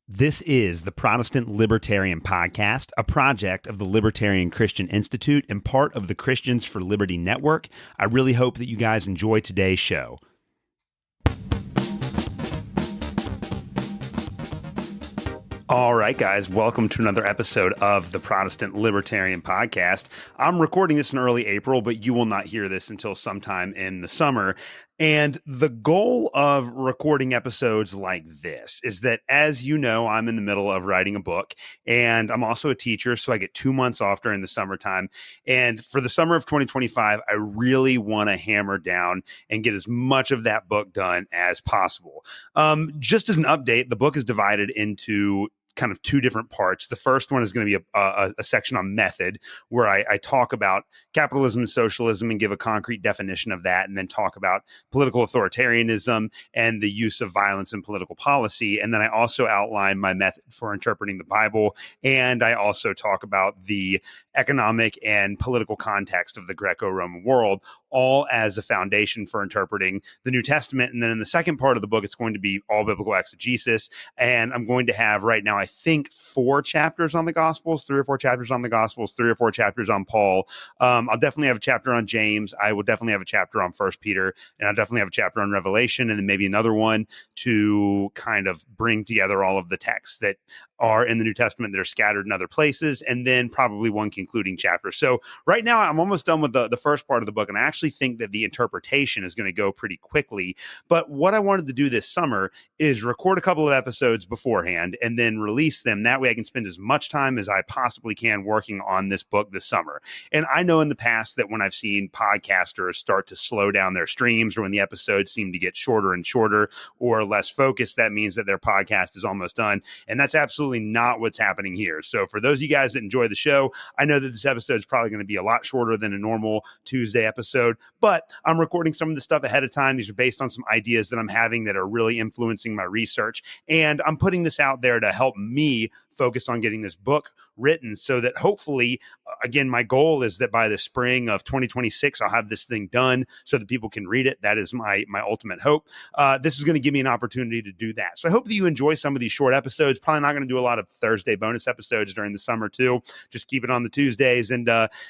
This is the Protestant Libertarian Podcast, a project of the Libertarian Christian Institute and part of the Christians for Liberty Network. I really hope that you guys enjoy today's show. All right, guys, welcome to another episode of the Protestant Libertarian Podcast. I'm recording this in early April, but you will not hear this until sometime in the summer. And the goal of recording episodes like this is that, as you know, I'm in the middle of writing a book, and I'm also a teacher, so I get 2 months off during the summertime. And for the summer of 2025, I really want to hammer down and get as much of that book done as possible. Just as an update, the book is divided into kind of two different parts. The first one is going to be a section on method, where I talk about capitalism and socialism and give a concrete definition of that, and then talk about political authoritarianism and the use of violence in political policy. And then I also outline my method for interpreting the Bible, and I also talk about the economic and political context of the Greco-Roman world, all as a foundation for interpreting the New Testament. And then in the second part of the book, it's going to be all biblical exegesis. And I'm going to have right now, I think, 4 chapters on the Gospels, 3 or 4 chapters on the Gospels, 3 or 4 chapters on Paul. I'll definitely have a chapter on James. I will definitely have a chapter on 1 Peter, and I'll definitely have a chapter on Revelation, and then maybe another one to kind of bring together all of the texts that are in the New Testament that are scattered in other places, and then probably one concluding chapter. So right now I'm almost done with the first part of the book, and I actually think that the interpretation is going to go pretty quickly. But what I wanted to do this summer is record a couple of episodes beforehand and then release them. That way I can spend as much time as I possibly can working on this book this summer. And I know in the past that when I've seen podcasters start to slow down their streams, or when the episodes seem to get shorter and shorter or less focused, that means that their podcast is almost done. And that's absolutely not what's happening here. So for those of you guys that enjoy the show, I know that this episode is probably going to be a lot shorter than a normal Tuesday episode, but I'm recording some of the stuff ahead of time. These are based on some ideas that I'm having that are really influencing my research. And I'm putting this out there to help me focus on getting this book written, so that hopefully, again, my goal is that by the spring of 2026, I'll have this thing done so that people can read it. That is my ultimate hope. This is going to give me an opportunity to do that. So I hope that you enjoy some of these short episodes. Probably not going to do a lot of Thursday bonus episodes during the summer too. Just keep it on the Tuesdays. And,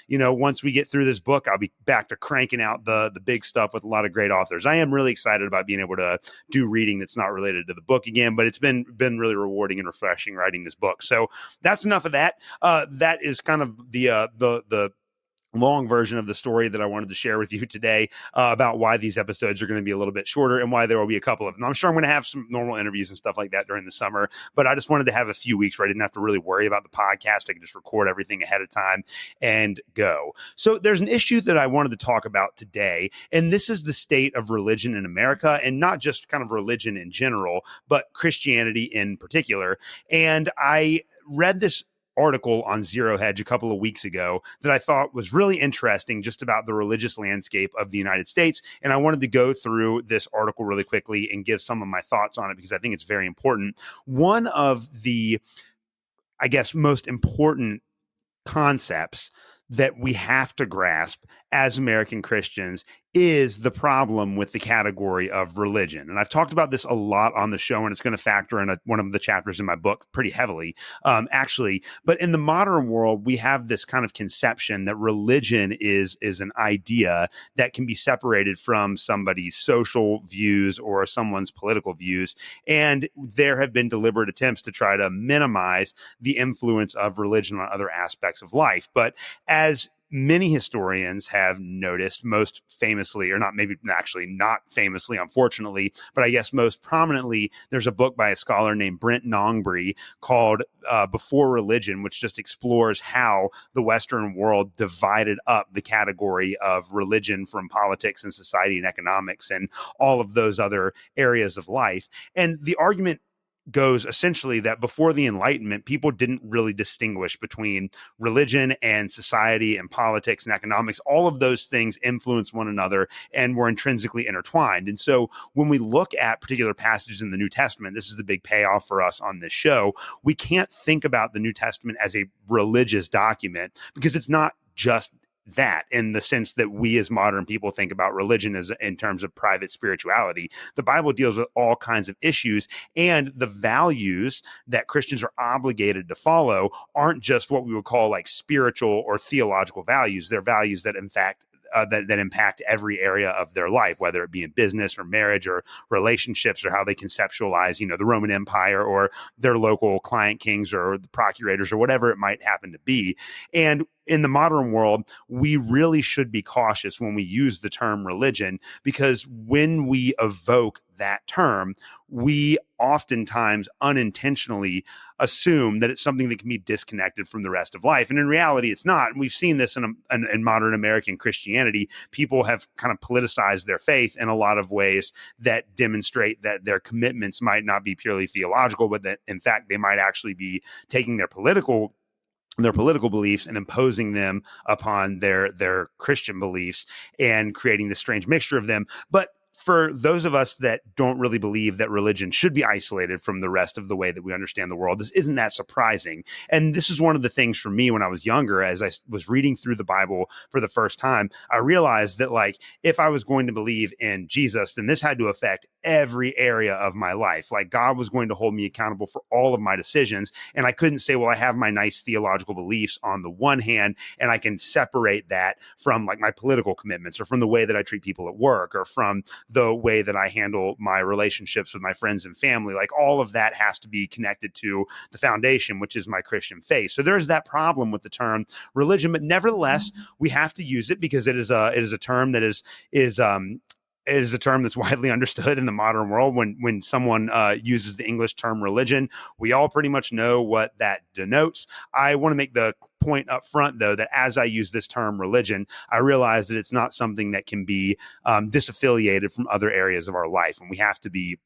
once we get through this book, I'll be back to cranking out the big stuff with a lot of great authors. I am really excited about being able to do reading that's not related to the book again, but it's been really rewarding and refreshing writing this book. So that's enough of that. That is kind of the long version of the story that I wanted to share with you today, about why these episodes are going to be a little bit shorter and why there will be a couple of them. I'm sure I'm going to have some normal interviews and stuff like that during the summer, but I just wanted to have a few weeks where I didn't have to really worry about the podcast. I could just record everything ahead of time and go. So there's an issue that I wanted to talk about today, and this is the state of religion in America, and not just kind of religion in general, but Christianity in particular. And I read this article on Zero Hedge a couple of weeks ago that I thought was really interesting, just about the religious landscape of the United States. And I wanted to go through this article really quickly and give some of my thoughts on it, because I think it's very important. One of the, I guess, most important concepts that we have to grasp as American Christians is the problem with the category of religion. And I've talked about this a lot on the show, and it's going to factor in one of the chapters in my book pretty heavily, actually. But in the modern world, we have this kind of conception that religion is an idea that can be separated from somebody's social views or someone's political views. And there have been deliberate attempts to try to minimize the influence of religion on other aspects of life. But as many historians have noticed, most famously, or not, maybe actually not famously, unfortunately, but I guess most prominently, there's a book by a scholar named Brent Nongbre called Before Religion, which just explores how the Western world divided up the category of religion from politics and society and economics and all of those other areas of life. And the argument goes essentially that before the Enlightenment, people didn't really distinguish between religion and society and politics and economics. All of those things influence one another and were intrinsically intertwined. And so when we look at particular passages in the New Testament, this is the big payoff for us on this show. We can't think about the New Testament as a religious document, because it's not just that in the sense that we as modern people think about religion as in terms of private spirituality. The Bible deals with all kinds of issues, and the values that Christians are obligated to follow aren't just what we would call like spiritual or theological values. They're values that in fact that impact every area of their life, whether it be in business or marriage or relationships or how they conceptualize, the Roman Empire or their local client kings or the procurators or whatever it might happen to be. And in the modern world, we really should be cautious when we use the term religion, because when we evoke that term, we oftentimes unintentionally assume that it's something that can be disconnected from the rest of life. And in reality, it's not. And we've seen this in modern American Christianity. People have kind of politicized their faith in a lot of ways that demonstrate that their commitments might not be purely theological, but that in fact, they might actually be taking their political beliefs and imposing them upon their Christian beliefs and creating this strange mixture of them. But for those of us that don't really believe that religion should be isolated from the rest of the way that we understand the world, this isn't that surprising. And this is one of the things for me when I was younger, as I was reading through the Bible for the first time, I realized that like, if I was going to believe in Jesus, then this had to affect every area of my life. Like God was going to hold me accountable for all of my decisions. And I couldn't say, well, I have my nice theological beliefs on the one hand, and I can separate that from like my political commitments or from the way that I treat people at work or from the way that I handle my relationships with my friends and family. Like all of that has to be connected to the foundation, which is my Christian faith. So there's that problem with the term religion, but nevertheless, we have to use it because it is a term that is it is a term that's widely understood in the modern world. When someone uses the English term religion, we all pretty much know what that denotes. I want to make the point up front, though, that as I use this term religion, I realize that it's not something that can be disaffiliated from other areas of our life, and we have to be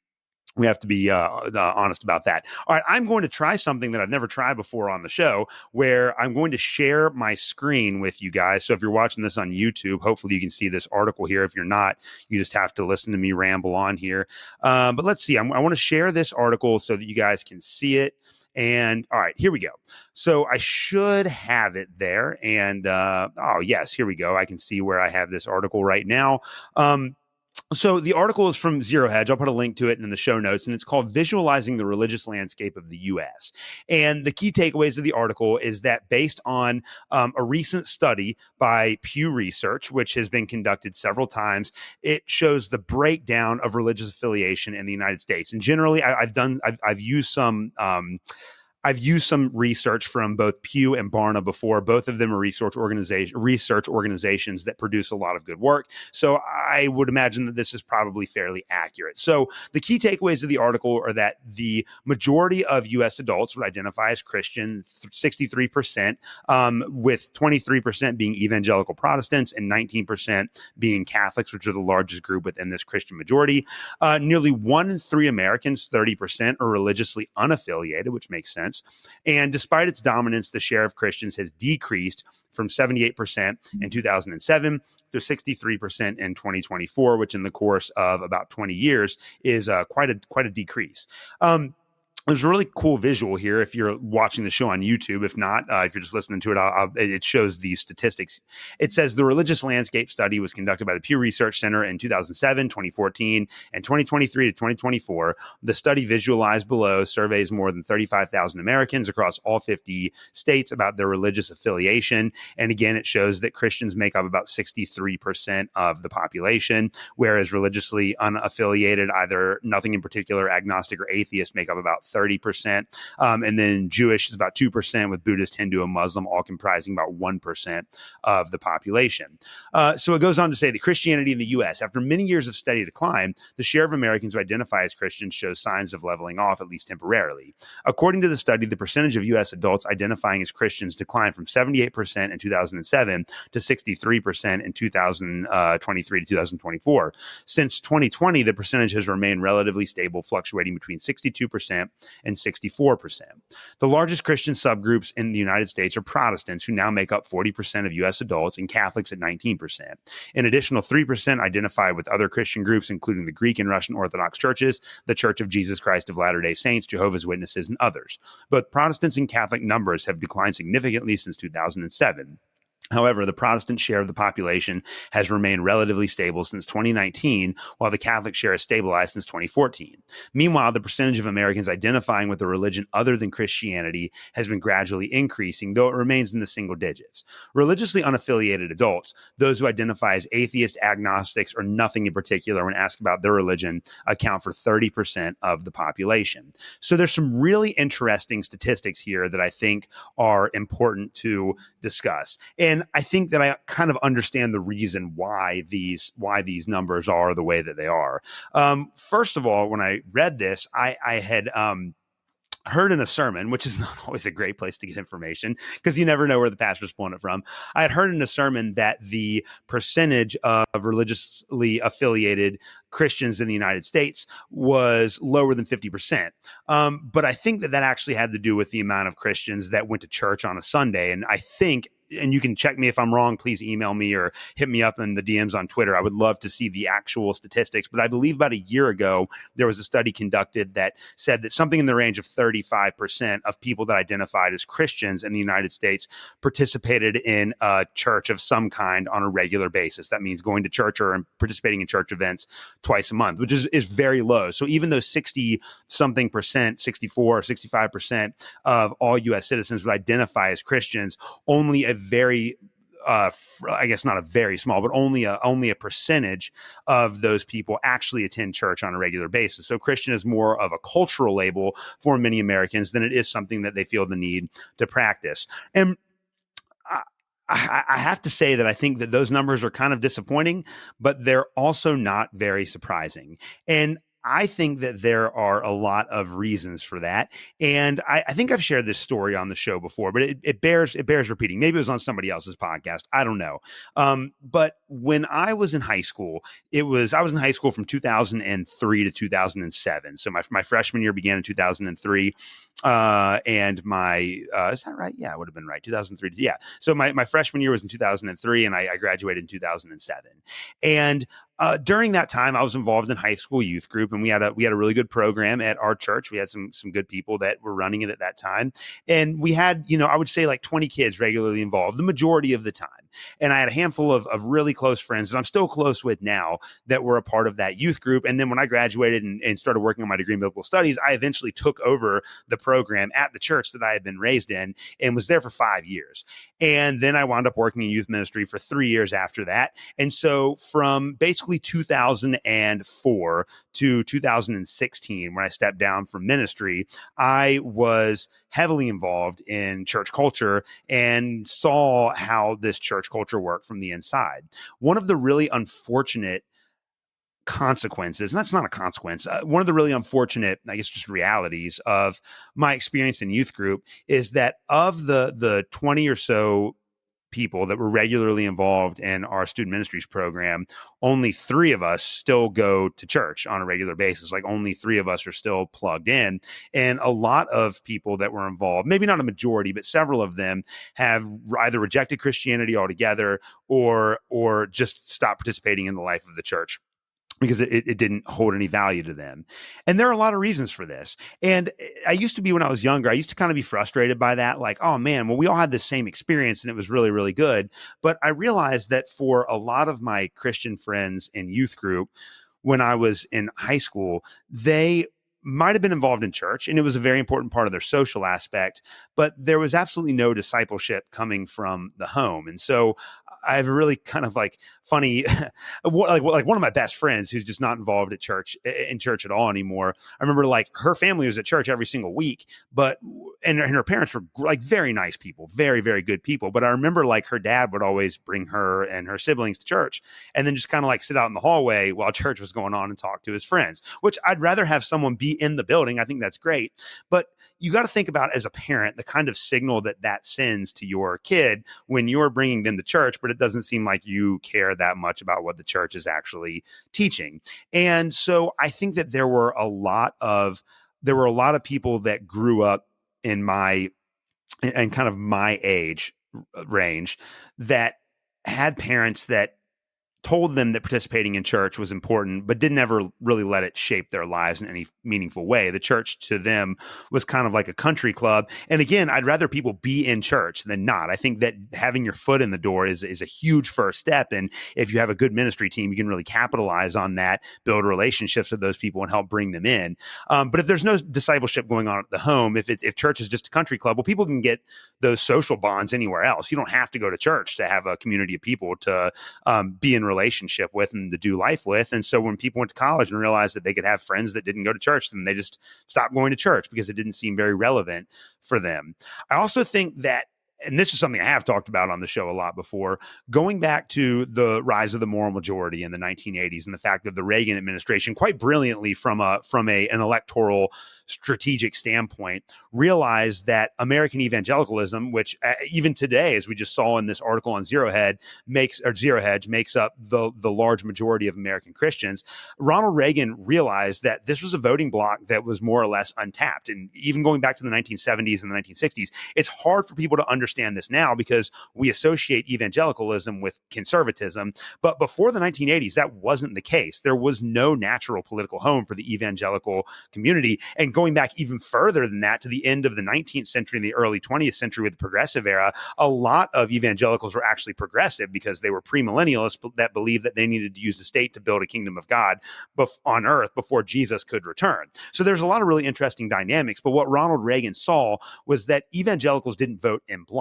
honest about that. All right, I'm going to try something that I've never tried before on the show, where I'm going to share my screen with you guys. So if you're watching this on YouTube, hopefully you can see this article here. If you're not, you just have to listen to me ramble on here. But let's see. I want to share this article so that you guys can see it. And all right, here we go. So I should have it there. And oh, yes, here we go. I can see where I have this article right now. So the article is from Zero Hedge. I'll put a link to it in the show notes, and it's called Visualizing the Religious Landscape of the U.S. And the key takeaways of the article is that based on a recent study by Pew Research, which has been conducted several times, it shows the breakdown of religious affiliation in the United States. And generally, I've used some research from both Pew and Barna before. Both of them are research organizations that produce a lot of good work. So I would imagine that this is probably fairly accurate. So the key takeaways of the article are that the majority of U.S. adults would identify as Christian, 63%, with 23% being evangelical Protestants and 19% being Catholics, which are the largest group within this Christian majority. Nearly 1 in 3 Americans, 30%, are religiously unaffiliated, which makes sense. And despite its dominance, the share of Christians has decreased from 78% in 2007 to 63% in 2024, which in the course of about 20 years is quite a decrease. There's a really cool visual here if you're watching the show on YouTube. If not, if you're just listening to it, it shows these statistics. It says the religious landscape study was conducted by the Pew Research Center in 2007, 2014, and 2023 to 2024. The study visualized below surveys more than 35,000 Americans across all 50 states about their religious affiliation. And again, it shows that Christians make up about 63% of the population, whereas religiously unaffiliated, either nothing in particular, agnostic, or atheist, make up about 30%. And then Jewish is about 2%, with Buddhist, Hindu, and Muslim all comprising about 1% of the population. So it goes on to say that Christianity in the U.S., after many years of steady decline, the share of Americans who identify as Christians shows signs of leveling off, at least temporarily. According to the study, the percentage of U.S. adults identifying as Christians declined from 78% in 2007 to 63% in 2023 to 2024. Since 2020, the percentage has remained relatively stable, fluctuating between 62% and 64%. The largest Christian subgroups in the United States are Protestants, who now make up 40% of U.S. adults, and Catholics at 19%. An additional 3% identify with other Christian groups, including the Greek and Russian Orthodox churches, the Church of Jesus Christ of Latter-day Saints, Jehovah's Witnesses, and others. Both Protestants and Catholic numbers have declined significantly since 2007. However, the Protestant share of the population has remained relatively stable since 2019, while the Catholic share has stabilized since 2014. Meanwhile, the percentage of Americans identifying with a religion other than Christianity has been gradually increasing, though it remains in the single digits. Religiously unaffiliated adults, those who identify as atheists, agnostics, or nothing in particular when asked about their religion, account for 30% of the population. So there's some really interesting statistics here that I think are important to discuss. And I think that I kind of understand the reason why these numbers are the way that they are. First of all, when I read this, I had heard in a sermon, which is not always a great place to get information because you never know where the pastor's pulling it from. I had heard in a sermon that the percentage of religiously affiliated Christians in the United States was lower than 50%. But I think that actually had to do with the amount of Christians that went to church on a Sunday. And I think, and you can check me if I'm wrong, please email me or hit me up in the DMs on Twitter. I would love to see the actual statistics. But I believe about a year ago, there was a study conducted that said that something in the range of 35% of people that identified as Christians in the United States participated in a church of some kind on a regular basis. That means going to church or participating in church events twice a month, which is very low. So even though 60 something percent, 64 or 65% of all US citizens would identify as Christians, only a very I guess not a very small, but only a percentage of those people actually attend church on a regular basis. So Christian is more of a cultural label for many Americans than it is something that they feel the need to practice. And I have to say that I think that those numbers are kind of disappointing, but they're also not very surprising. And I think that there are a lot of reasons for that. And I think I've shared this story on the show before, but it bears repeating. Maybe it was on somebody else's podcast. I don't know. But when I was in high school, I was in high school from 2003 to 2007. So my freshman year began in 2003. And my, is that right? Yeah, it would have been right. 2003. Yeah. So my freshman year was in 2003 and I graduated in 2007. And during that time, I was involved in high school youth group, and we had a really good program at our church. We had some good people that were running it at that time, and we had, I would say like 20 kids regularly involved the majority of the time. And I had a handful of really close friends that I'm still close with now that were a part of that youth group. And then when I graduated and started working on my degree in biblical studies, I eventually took over the program at the church that I had been raised in and was there for 5 years. And then I wound up working in youth ministry for 3 years after that. And so from basically 2004 to 2016, when I stepped down from ministry, I was heavily involved in church culture and saw how this church culture worked from the inside. One of the really unfortunate consequences, and that's not a consequence, one of the really unfortunate, I guess, just realities of my experience in youth group is that of the 20 or so people that were regularly involved in our student ministries program, only 3 of us still go to church on a regular basis. Like only 3 of us are still plugged in. And a lot of people that were involved, maybe not a majority, but several of them have either rejected Christianity altogether or just stopped participating in the life of the church because it didn't hold any value to them. And there are a lot of reasons for this. And I used to be, when I was younger, I used to kind of be frustrated by that. Like, oh man, well, we all had the same experience and it was really, really good. But I realized that for a lot of my Christian friends in youth group, when I was in high school, they might have been involved in church and it was a very important part of their social aspect, but there was absolutely no discipleship coming from the home. And so I have a really kind of like funny, like one of my best friends who's just not involved in church at all anymore. I remember like her family was at church every single week, and her parents were like very nice people, very, very good people. But I remember like her dad would always bring her and her siblings to church and then just kind of like sit out in the hallway while church was going on and talk to his friends, which I'd rather have someone be in the building. I think that's great. But you got to think about as a parent, the kind of signal that sends to your kid when you're bringing them to church, but it doesn't seem like you care that much about what the church is actually teaching. And so I think that there were a lot of people that grew up in my and kind of my age range that had parents that told them that participating in church was important, but didn't ever really let it shape their lives in any meaningful way. The church to them was kind of like a country club. And again, I'd rather people be in church than not. I think that having your foot in the door is a huge first step. And if you have a good ministry team, you can really capitalize on that, build relationships with those people and help bring them in. But if there's no discipleship going on at the home, if church is just a country club, well, people can get those social bonds anywhere else. You don't have to go to church to have a community of people to be in relationship with and to do life with. And so when people went to college and realized that they could have friends that didn't go to church, then they just stopped going to church because it didn't seem very relevant for them. I also think that, and this is something I have talked about on the show a lot before, going back to the rise of the moral majority in the 1980s and the fact that the Reagan administration, quite brilliantly from an electoral strategic standpoint, realized that American evangelicalism, which even today, as we just saw in this article on Zero Hedge, makes up the large majority of American Christians. Ronald Reagan realized that this was a voting bloc that was more or less untapped. And even going back to the 1970s and the 1960s, it's hard for people to understand this now because we associate evangelicalism with conservatism. But before the 1980s, that wasn't the case. There was no natural political home for the evangelical community. And going back even further than that to the end of the 19th century and the early 20th century with the progressive era, a lot of evangelicals were actually progressive because they were premillennialists that believed that they needed to use the state to build a kingdom of God on earth before Jesus could return. So there's a lot of really interesting dynamics. But what Ronald Reagan saw was that evangelicals didn't vote en bloc.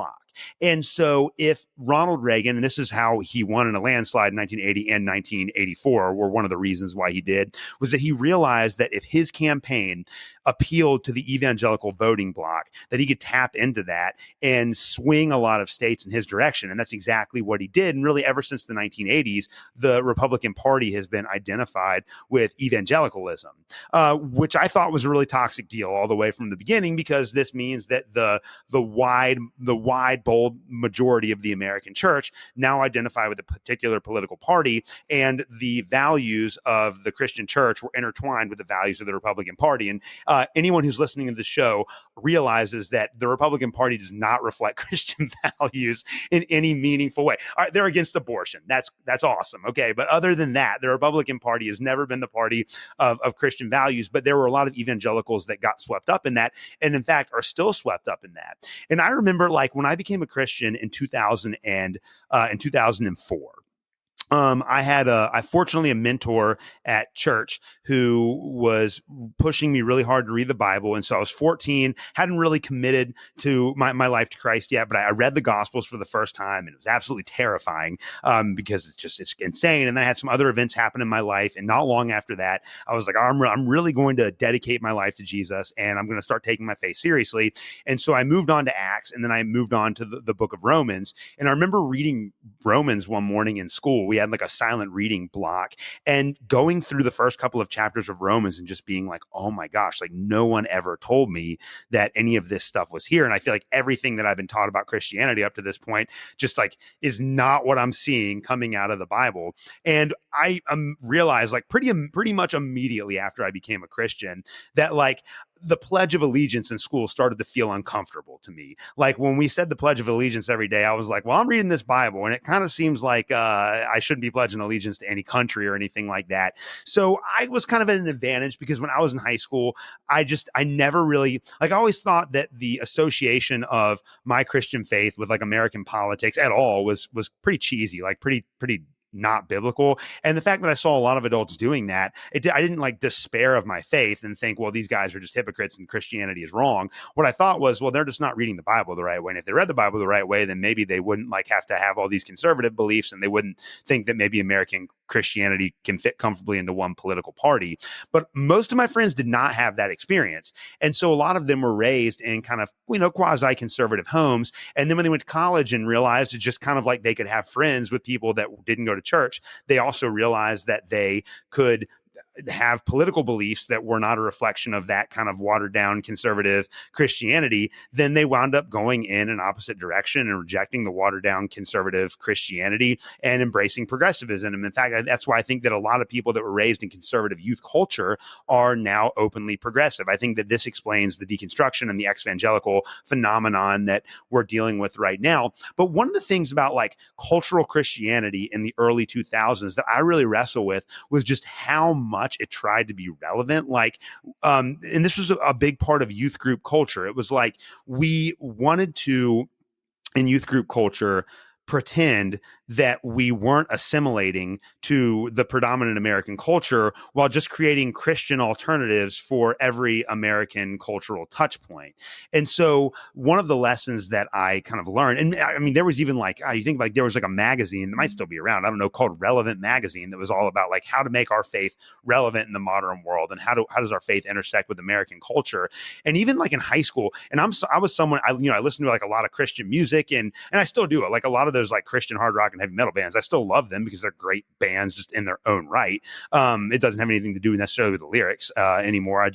And so if Ronald Reagan, and this is how he won in a landslide in 1980 and 1984, were one of the reasons why he did, was that he realized that if his campaign appealed to the evangelical voting bloc, that he could tap into that and swing a lot of states in his direction. And that's exactly what he did. And really, ever since the 1980s, the Republican Party has been identified with evangelicalism, which I thought was a really toxic deal all the way from the beginning, because this means that the wide, bold majority of the American church now identify with a particular political party, and the values of the Christian church were intertwined with the values of the Republican Party. And anyone who's listening to the show realizes that the Republican Party does not reflect Christian values in any meaningful way. All right, they're against abortion. That's awesome. Okay. But other than that, the Republican Party has never been the party of Christian values, but there were a lot of evangelicals that got swept up in that, and in fact are still swept up in that. And I remember, like, when I became a Christian in 2004, I had fortunately a mentor at church who was pushing me really hard to read the Bible. And so I was 14, hadn't really committed to my life to Christ yet, but I read the Gospels for the first time, and it was absolutely terrifying because it's insane. And then I had some other events happen in my life. And not long after that, I was like, I'm really going to dedicate my life to Jesus, and I'm going to start taking my faith seriously. And so I moved on to Acts, and then I moved on to the book of Romans. And I remember reading Romans one morning in school. We had like a silent reading block, and going through the first couple of chapters of Romans and just being like, oh my gosh, like no one ever told me that any of this stuff was here. And I feel like everything that I've been taught about Christianity up to this point just like is not what I'm seeing coming out of the Bible. And I realized like pretty much immediately after I became a Christian that like the Pledge of Allegiance in school started to feel uncomfortable to me. Like when we said the Pledge of Allegiance every day, I was like, well, I'm reading this Bible, and it kind of seems like I shouldn't be pledging allegiance to any country or anything like that. So I was kind of at an advantage because when I was in high school, I never really, like, I always thought that the association of my Christian faith with like American politics at all was pretty cheesy, like pretty not biblical. And the fact that I saw a lot of adults doing that, I didn't like despair of my faith and think, well, these guys are just hypocrites and Christianity is wrong. What I thought was, well, they're just not reading the Bible the right way. And if they read the Bible the right way, then maybe they wouldn't like have to have all these conservative beliefs, and they wouldn't think that maybe American Christianity can fit comfortably into one political party. But most of my friends did not have that experience. And so a lot of them were raised in kind of, quasi-conservative homes. And then when they went to college and realized it's just kind of like they could have friends with people that didn't go to church, they also realized that they could have political beliefs that were not a reflection of that kind of watered down conservative Christianity, then they wound up going in an opposite direction and rejecting the watered down conservative Christianity and embracing progressivism. And in fact, that's why I think that a lot of people that were raised in conservative youth culture are now openly progressive. I think that this explains the deconstruction and the ex-evangelical phenomenon that we're dealing with right now. But one of the things about like cultural Christianity in the early 2000s that I really wrestle with was just how much it tried to be relevant. Like, and this was a big part of youth group culture. It was like we wanted to, in youth group culture, pretend that we weren't assimilating to the predominant American culture while just creating Christian alternatives for every American cultural touch point. And so one of the lessons that I kind of learned, and I mean, there was even like, you think like there was like a magazine that might still be around, I don't know, called Relevant Magazine, that was all about like how to make our faith relevant in the modern world and how does our faith intersect with American culture. And even like in high school, and I was someone, I listened to like a lot of Christian music and I still do it. Like a lot of those like Christian hard rock and heavy metal bands, I still love them because they're great bands just in their own right. It doesn't have anything to do necessarily with the lyrics anymore. I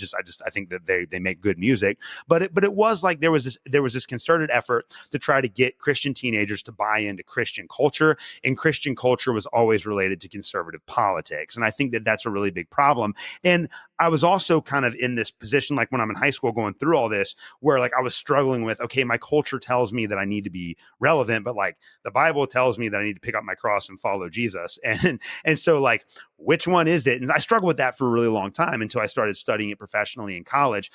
think that they make good music, but it was like there was this concerted effort to try to get Christian teenagers to buy into Christian culture, and Christian culture was always related to conservative politics. And I think that that's a really big problem. And I was also kind of in this position, like when I'm in high school going through all this, where like I was struggling with, okay, my culture tells me that I need to be relevant, but like the Bible tells me that I need to pick up my cross and follow Jesus. And so like, which one is it? And I struggled with that for a really long time until I started studying it professionally in college.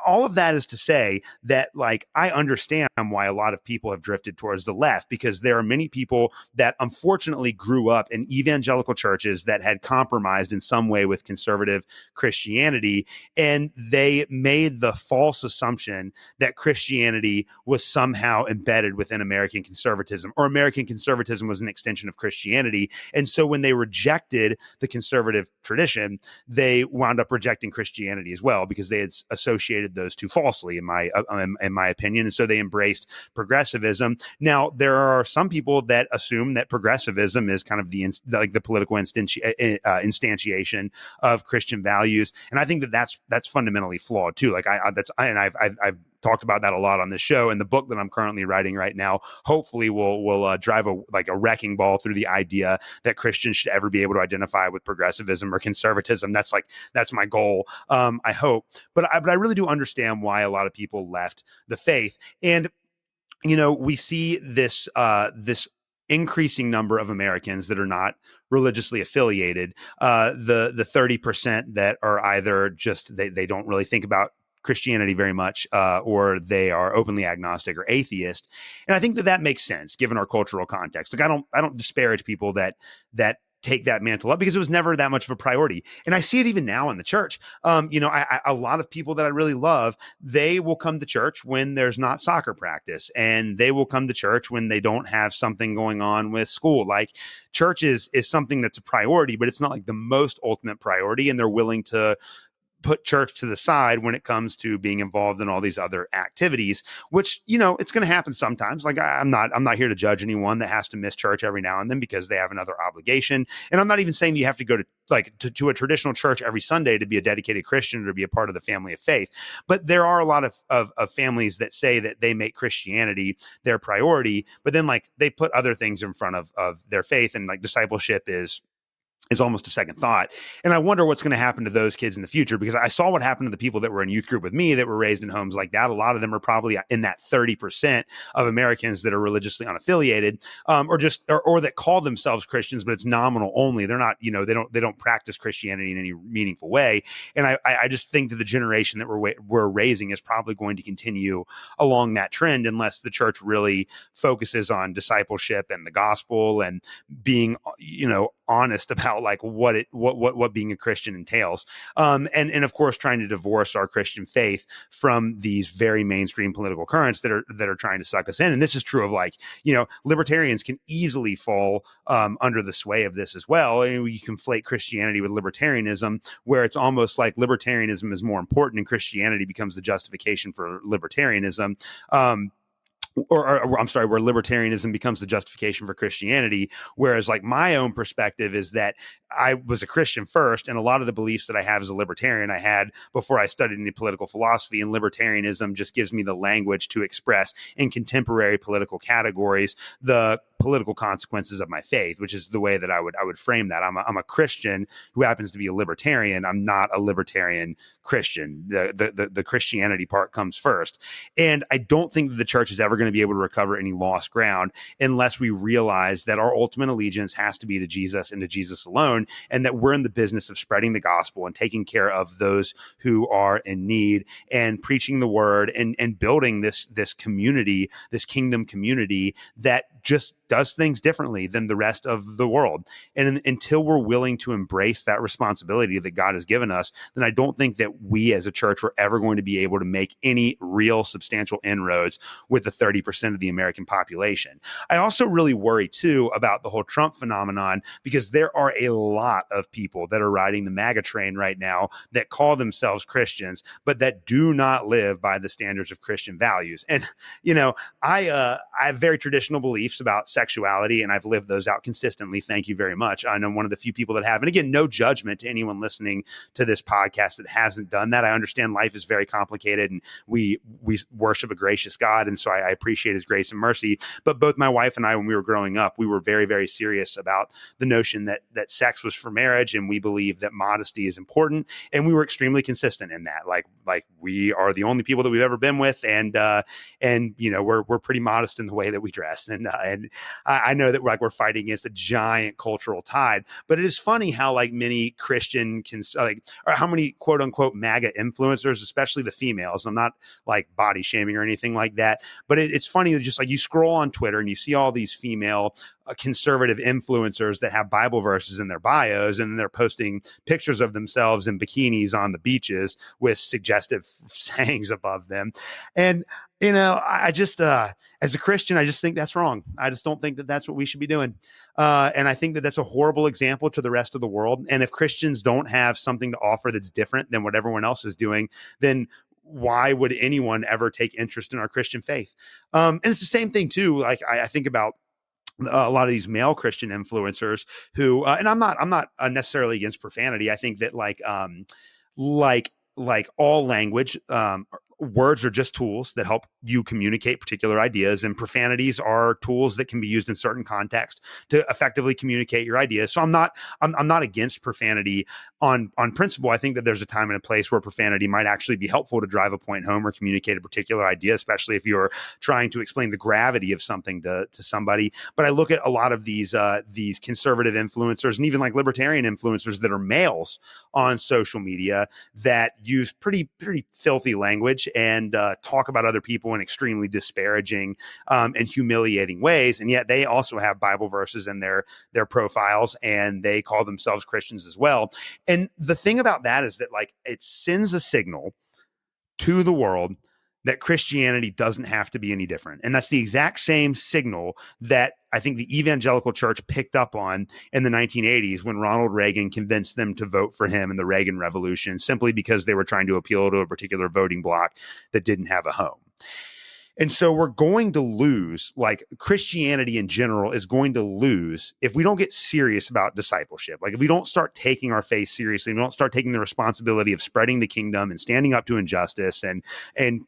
All of that is to say that like, I understand why a lot of people have drifted towards the left, because there are many people that unfortunately grew up in evangelical churches that had compromised in some way with conservative Christianity. And they made the false assumption that Christianity was somehow embedded within American conservatism, or American conservatism was an extension of Christianity. And so when they rejected the conservative tradition, they wound up rejecting Christianity as well, because they had associated those two falsely, in my opinion. And so they embraced progressivism. Now, there are some people that assume that progressivism is kind of the political instantiation of Christian values, and I think that that's fundamentally flawed too. Like I've talked about that a lot on this show, and the book that I'm currently writing right now hopefully will drive a wrecking ball through the idea that Christians should ever be able to identify with progressivism or conservatism. That's my goal. I hope, but I really do understand why a lot of people left the faith. And we see this increasing number of Americans that are not religiously affiliated, the 30% that are either just they don't really think about Christianity very much, or they are openly agnostic or atheist. And I think that makes sense given our cultural context. Like I don't disparage people that take that mantle up, because it was never that much of a priority. And I see it even now in the church. A lot of people that I really love, they will come to church when there's not soccer practice, and they will come to church when they don't have something going on with school. Like church is something that's a priority, but it's not like the most ultimate priority. And they're willing to put church to the side when it comes to being involved in all these other activities, which, it's going to happen sometimes. Like I'm not here to judge anyone that has to miss church every now and then because they have another obligation. And I'm not even saying you have to go to a traditional church every Sunday to be a dedicated Christian or to be a part of the family of faith. But there are a lot of families that say that they make Christianity their priority, but then like they put other things in front of their faith, and like discipleship is almost a second thought. And I wonder what's going to happen to those kids in the future, because I saw what happened to the people that were in youth group with me that were raised in homes like that. A lot of them are probably in that 30% of Americans that are religiously unaffiliated, or that call themselves Christians, but it's nominal only. They're not, they don't practice Christianity in any meaningful way. And I just think that the generation that we're raising is probably going to continue along that trend, unless the church really focuses on discipleship and the gospel and being, honest about like what being a Christian entails. And of course, trying to divorce our Christian faith from these very mainstream political currents that are trying to suck us in. And this is true of like, libertarians can easily fall under the sway of this as well. I mean, you conflate Christianity with libertarianism, where it's almost like libertarianism is more important and Christianity becomes the justification for libertarianism. Or I'm sorry, where libertarianism becomes the justification for Christianity. Whereas like my own perspective is that I was a Christian first, and a lot of the beliefs that I have as a libertarian I had before I studied any political philosophy, and libertarianism just gives me the language to express in contemporary political categories the political consequences of my faith, which is the way that I would frame that. I'm a Christian who happens to be a libertarian. I'm not a libertarian Christian. The Christianity part comes first. And I don't think that the church is ever going to be able to recover any lost ground unless we realize that our ultimate allegiance has to be to Jesus and to Jesus alone, and that we're in the business of spreading the gospel and taking care of those who are in need and preaching the word and building this community, this kingdom community that just does things differently than the rest of the world. And until we're willing to embrace that responsibility that God has given us, then I don't think that we as a church are ever going to be able to make any real substantial inroads with the 30% of the American population. I also really worry too about the whole Trump phenomenon, because there are a lot of people that are riding the MAGA train right now that call themselves Christians, but that do not live by the standards of Christian values. And, I have very traditional beliefs about sexuality, and I've lived those out consistently. Thank you very much. I know one of the few people that have. And again, no judgment to anyone listening to this podcast that hasn't done that. I understand life is very complicated, and we worship a gracious God, and so I appreciate his grace and mercy. But both my wife and I, when we were growing up, we were very, very serious about the notion that sex was for marriage, and we believe that modesty is important, and we were extremely consistent in that. Like we are the only people that we've ever been with, and we're pretty modest in the way that we dress, and I know that we're fighting against a giant cultural tide. But it is funny how many Christian or how many quote unquote MAGA influencers, especially the females. I'm not body shaming or anything like that, but it's funny that just you scroll on Twitter and you see all these female conservative influencers that have Bible verses in their bios, and they're posting pictures of themselves in bikinis on the beaches with suggestive sayings above them. And I just, as a Christian, I just think that's wrong. I just don't think that that's what we should be doing. And I think that that's a horrible example to the rest of the world. And if Christians don't have something to offer that's different than what everyone else is doing, then why would anyone ever take interest in our Christian faith? And it's the same thing too. I think about a lot of these male Christian influencers who, and I'm not necessarily against profanity. I think that all language, words are just tools that help you communicate particular ideas, and profanities are tools that can be used in certain contexts to effectively communicate your ideas. So I'm not against profanity on principle. I think that there's a time and a place where profanity might actually be helpful to drive a point home or communicate a particular idea, especially if you're trying to explain the gravity of something to somebody. But I look at a lot of these conservative influencers and even libertarian influencers that are males on social media that use pretty filthy language and talk about other people in extremely disparaging and humiliating ways. And yet they also have Bible verses in their profiles, and they call themselves Christians as well. And the thing about that is that it sends a signal to the world that Christianity doesn't have to be any different. And that's the exact same signal that I think the evangelical church picked up on in the 1980s when Ronald Reagan convinced them to vote for him in the Reagan Revolution, simply because they were trying to appeal to a particular voting bloc that didn't have a home. And so we're going to lose, Christianity in general is going to lose if we don't get serious about discipleship. If we don't start taking our faith seriously, we don't start taking the responsibility of spreading the kingdom and standing up to injustice and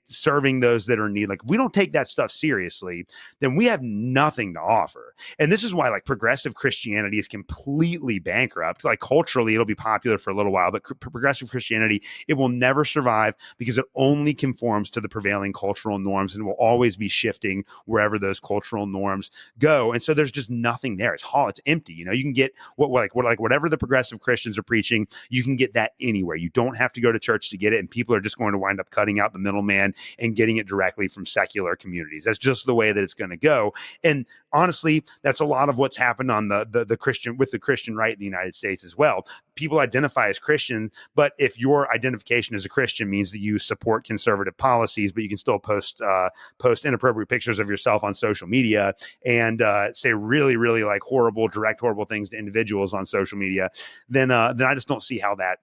serving those that are in need. If we don't take that stuff seriously, then we have nothing to offer. And this is why progressive Christianity is completely bankrupt. Culturally, it'll be popular for a little while, but progressive Christianity, it will never survive because it only conforms to the prevailing cultural norms and will always be shifting wherever those cultural norms go. And so there's just nothing there. It's empty. You can get whatever the progressive Christians are preaching, you can get that anywhere. You don't have to go to church to get it. And people are just going to wind up cutting out the middleman and getting it directly from secular communities. That's just the way that it's going to go. And honestly, that's a lot of what's happened on the Christian with the Christian right in the United States as well. People identify as Christian, but if your identification as a Christian means that you support conservative policies, but you can still post inappropriate pictures of yourself on social media and say really, really horrible things to individuals on social media, then I just don't see how that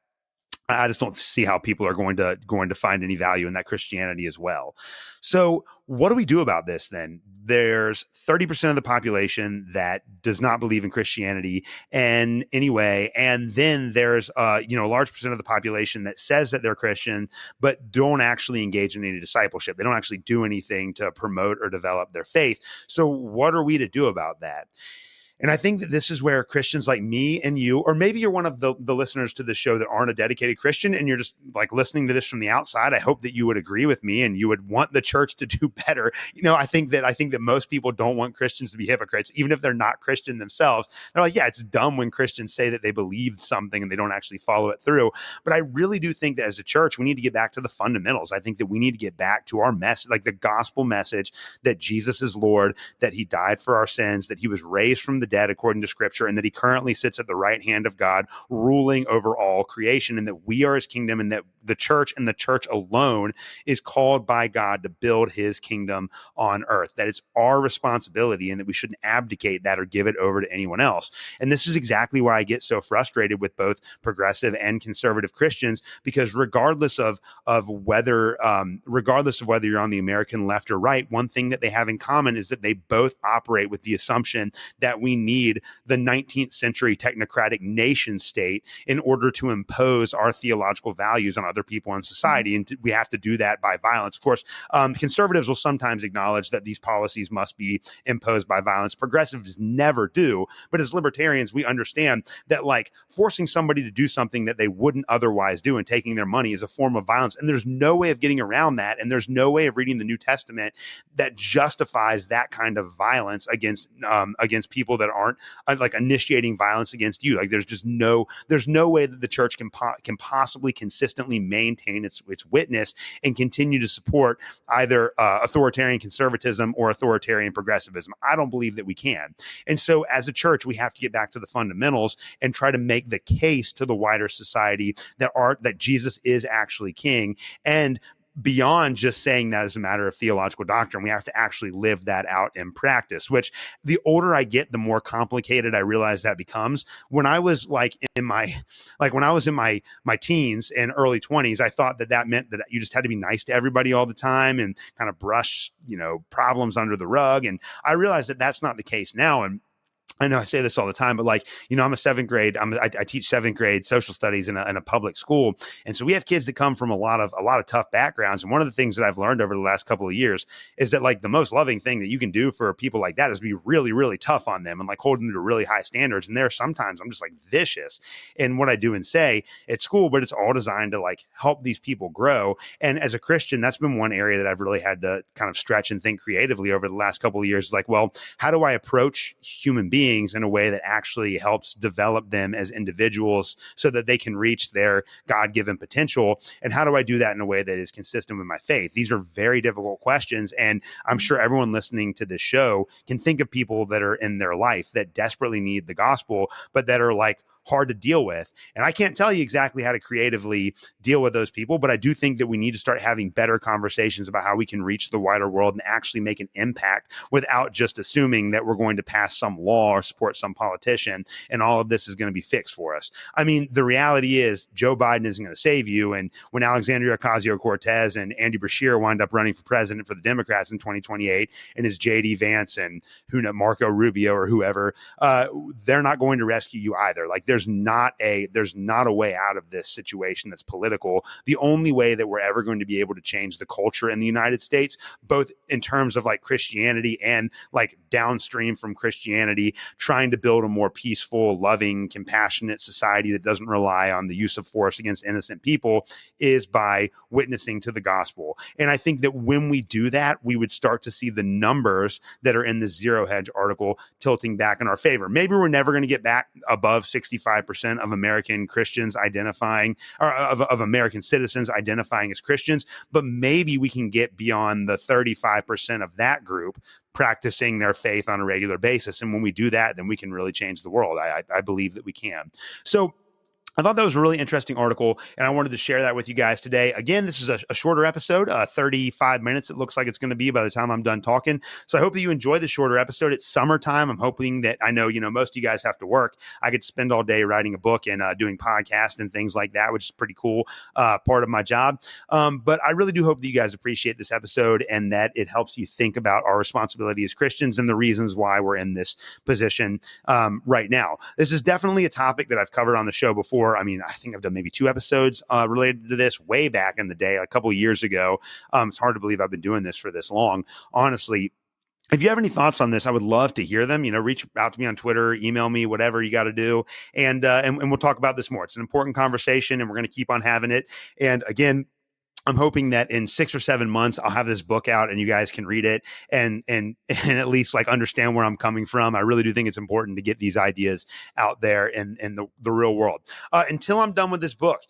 I just don't see how people are going to find any value in that Christianity as well. So what do we do about this then? There's 30% of the population that does not believe in Christianity in any way. And then there's a large percent of the population that says that they're Christian, but don't actually engage in any discipleship. They don't actually do anything to promote or develop their faith. So what are we to do about that? And I think that this is where Christians like me and you, or maybe you're one of the listeners to the show that aren't a dedicated Christian and you're just like listening to this from the outside. I hope that you would agree with me and you would want the church to do better. I think that most people don't want Christians to be hypocrites, even if they're not Christian themselves. They're like, yeah, it's dumb when Christians say that they believe something and they don't actually follow it through. But I really do think that as a church, we need to get back to the fundamentals. I think that we need to get back to our message, like the gospel message that Jesus is Lord, that he died for our sins, that he was raised from the dead according to scripture, and that he currently sits at the right hand of God ruling over all creation, and that we are his kingdom, and that the church and the church alone is called by God to build his kingdom on earth, that it's our responsibility and that we shouldn't abdicate that or give it over to anyone else. And this is exactly why I get so frustrated with both progressive and conservative Christians, because regardless of whether you're on the American left or right, one thing that they have in common is that they both operate with the assumption that we need the 19th century technocratic nation state in order to impose our theological values on other people in society. And we have to do that by violence. Of course, conservatives will sometimes acknowledge that these policies must be imposed by violence. Progressives never do. But as libertarians, we understand that like forcing somebody to do something that they wouldn't otherwise do and taking their money is a form of violence. And there's no way of getting around that. And there's no way of reading the New Testament that justifies that kind of violence against people that aren't like initiating violence against you. Like there's no way that the church can possibly consistently maintain its witness and continue to support either authoritarian conservatism or authoritarian progressivism. I don't believe that we can. And so as a church, we have to get back to the fundamentals and try to make the case to the wider society that Jesus is actually king. And beyond just saying that as a matter of theological doctrine, we have to actually live that out in practice, which the older I get, the more complicated I realize that becomes. When I was in my teens and early 20s, I thought that meant that you just had to be nice to everybody all the time and kind of brush, problems under the rug. And I realized that that's not the case now. And I know I say this all the time, but I'm a seventh grade. I teach seventh grade social studies in a public school, and so we have kids that come from a lot of tough backgrounds. And one of the things that I've learned over the last couple of years is that the most loving thing that you can do for people like that is be really, really tough on them and hold them to really high standards. And there sometimes I'm just vicious in what I do and say at school, but it's all designed to help these people grow. And as a Christian, that's been one area that I've really had to kind of stretch and think creatively over the last couple of years. Well, how do I approach human beings in a way that actually helps develop them as individuals so that they can reach their God-given potential? And how do I do that in a way that is consistent with my faith? These are very difficult questions. And I'm sure everyone listening to this show can think of people that are in their life that desperately need the gospel, but that are hard to deal with. And I can't tell you exactly how to creatively deal with those people, but I do think that we need to start having better conversations about how we can reach the wider world and actually make an impact without just assuming that we're going to pass some law or support some politician and all of this is going to be fixed for us. I mean, the reality is Joe Biden isn't going to save you. And when Alexandria Ocasio-Cortez and Andy Beshear wind up running for president for the Democrats in 2028, and is J.D. Vance and Marco Rubio or whoever, they're not going to rescue you either. There's not a way out of this situation that's political. The only way that we're ever going to be able to change the culture in the United States, both in terms of Christianity and downstream from Christianity, trying to build a more peaceful, loving, compassionate society that doesn't rely on the use of force against innocent people, is by witnessing to the gospel. And I think that when we do that, we would start to see the numbers that are in the Zero Hedge article tilting back in our favor. Maybe we're never going to get back above 65% of American Christians identifying, or of American citizens identifying as Christians, but maybe we can get beyond the 35% of that group practicing their faith on a regular basis. And when we do that, then we can really change the world. I believe that we can. So I thought that was a really interesting article, and I wanted to share that with you guys today. Again, this is a shorter episode, 35 minutes. It looks like it's going to be by the time I'm done talking. So I hope that you enjoy the shorter episode. It's summertime. I'm hoping that I know, most of you guys have to work. I could spend all day writing a book and doing podcasts and things like that, which is pretty cool part of my job. But I really do hope that you guys appreciate this episode and that it helps you think about our responsibility as Christians and the reasons why we're in this position right now. This is definitely a topic that I've covered on the show before. I mean, I think I've done maybe 2 episodes related to this way back in the day, a couple of years ago. It's hard to believe I've been doing this for this long. Honestly, if you have any thoughts on this, I would love to hear them. Reach out to me on Twitter, email me, whatever you got to do. And we'll talk about this more. It's an important conversation and we're going to keep on having it. And again, I'm hoping that in 6 or 7 months, I'll have this book out and you guys can read it and at least like understand where I'm coming from. I really do think it's important to get these ideas out there in the real world. Until I'm done with this book,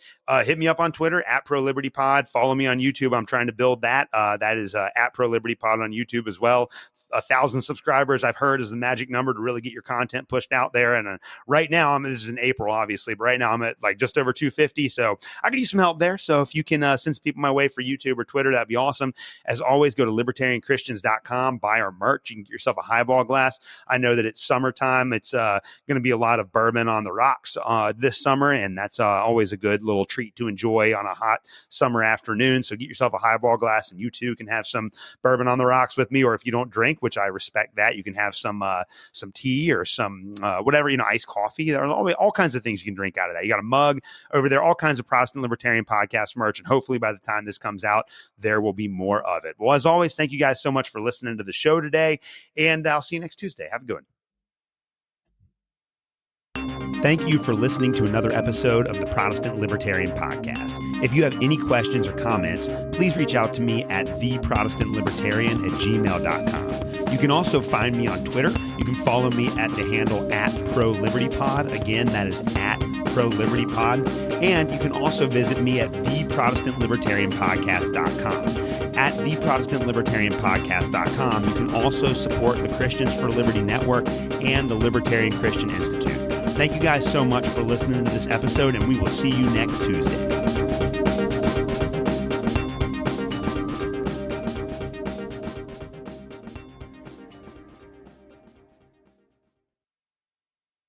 hit me up on Twitter at ProLibertyPod. Follow me on YouTube. I'm trying to build that. That is at ProLibertyPod on YouTube as well. 1,000 subscribers, I've heard, is the magic number to really get your content pushed out there. And right now, this is in April, obviously, but right now I'm at like just over 250. So I could use some help there. So if you can send some people my way for YouTube or Twitter, that'd be awesome. As always, go to libertarianchristians.com, buy our merch. You can get yourself a highball glass. I know that it's summertime. It's going to be a lot of bourbon on the rocks this summer, and that's always a good little treat to enjoy on a hot summer afternoon. So get yourself a highball glass, and you too can have some bourbon on the rocks with me. Or if you don't drink, which I respect that, you can have some tea or some whatever, iced coffee. There are all kinds of things you can drink out of that. You got a mug over there, all kinds of Protestant Libertarian podcast merch, and hopefully by the time this comes out, there will be more of it. Well, as always, thank you guys so much for listening to the show today, and I'll see you next Tuesday. Have a good one. Thank you for listening to another episode of the Protestant Libertarian Podcast. If you have any questions or comments, please reach out to me at theprotestantlibertarian@gmail.com. You can also find me on Twitter. You can follow me at the handle at ProLibertyPod. Again, that is at ProLibertyPod. And you can also visit me at theprotestantlibertarianpodcast.com. At theprotestantlibertarianpodcast.com, you can also support the Christians for Liberty Network and the Libertarian Christian Institute. Thank you guys so much for listening to this episode, and we will see you next Tuesday.